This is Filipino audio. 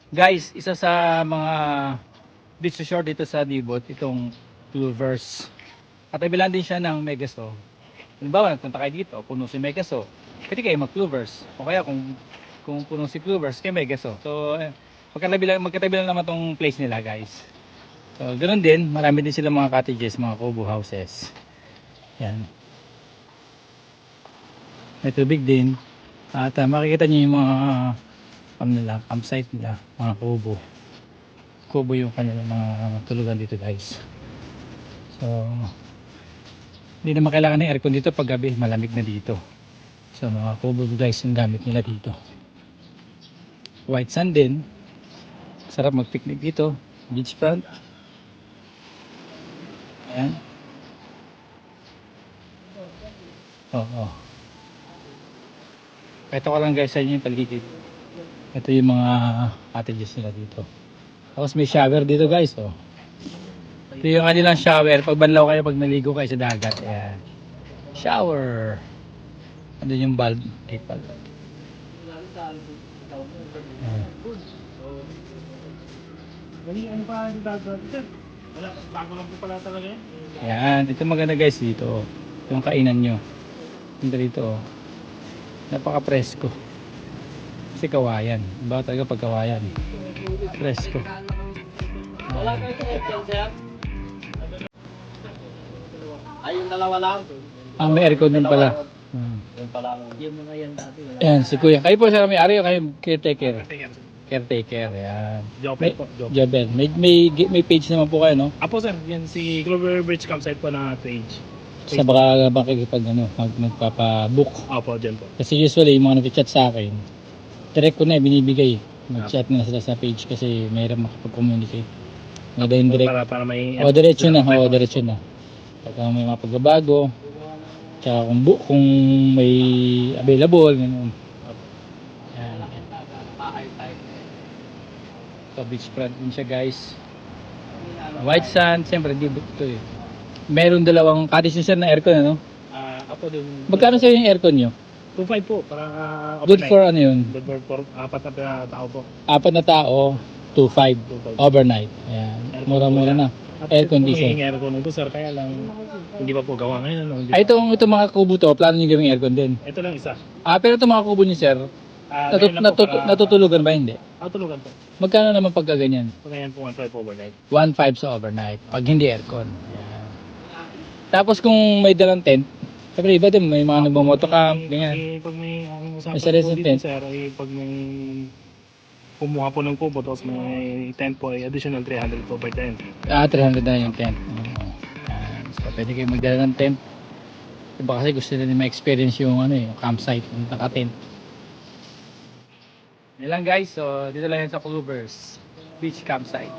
Guys, isa sa mga beach resort dito sa Dibot, itong Clovers. Katabilan din siya ng Megaso. Halimbawa, nagpunta kayo dito, puno si Megaso. Pwede kayo mag-Clovers. O kaya kung puno si Clovers, kayo Megaso. So, magkatabi lang naman tong place nila, guys. So, ganoon din, marami din sila mga cottages, mga kubo houses. Yan. May tubig din. At makikita niyo yung mga campsite nila, mga kubo yung kanilang mga tulugan dito, guys. So hindi naman kailangan ng aircon dito pag gabi, malamig na dito. So mga kubo, guys, yung gamit nila dito. White sand din, sarap mag picnic dito, beach front. Ayan. Oo. Ito ko lang, guys, sa inyo yung paligid. Ito yung mga cottages nila dito. Tapos may shower dito, guys, oh. Ito yung kanilang shower pag banlaw kayo, pag naligo kayo sa dagat. Ayan. Shower. Ano yung bulb? Gate bulb. Ano pa dito? Wala, bago lang po pala talaga yan. Ayan. Ito maganda, guys, dito. Yung kainan nyo. Ito dito, oh. Napaka-presko. Kasi kawayan. Iba talaga pag kawayan. Presko. Wala kayo sir? Ay, yung dalawa lang. May aircon din pala. Yung pala. Yung mga yan dati. Ayan, si Kuya. Kayo po, sir, may-ari o kayo caretaker? Caretaker, ayan. Jobel po. Jobel. May page naman po kayo, no? Apo sir, yan si Clover Bridge campsite po na page. Sa baka makikipag magpapabook. Apo, dyan po. Kasi usually yung mga nag-chat sa akin, direct ko na binibigay. Mag-chat na sila sa page kasi mayroon makapag-communicate. Mga direct. Para may... O, diretso na. O, diretso na. Pagka may mga pagbabago, tsaka kung may available, gano'n. Yan. So, beach front din siya, guys. White sand, siyempre, di ito eh. Meron dalawang cottage sir na aircon, ano? Apo dun. Magkano sa'yo yung aircon nyo? 2.5 po, para Good for ano yun? Good for apat na tao po. Apat na tao, 2.5 overnight. Ayan. Mura-mura na. Air condition. May aircon ito sir, kaya lang hindi pa po gawa ngayon. Ano? Ay, itong mga kubo to, plano nyo gawing aircon din. Ito lang isa. Pero itong mga kubo nyo, sir, natutulugan ba? Hindi. Tulugan po. Magkano naman pagka ganyan? So, ngayon po 1.5 overnight. 1.5 sa overnight. Pag hindi aircon. Ayan. Tapos kung may dalang tent, sabi iba din, may mga nagmamotorcamp, ganyan. Pag may May sarili sa tent. sir, pag may kumuha po ng kubo, tapos may tent po, ay additional 300 po per tent. 300 na yung tent. Ayan. So, pwede kayo magdala ng tent. Iba kasi gusto nila ma-experience yung, yung campsite, yung naka-tent. Yan lang, guys. So, dito lang yan sa Clovers Beach Campsite.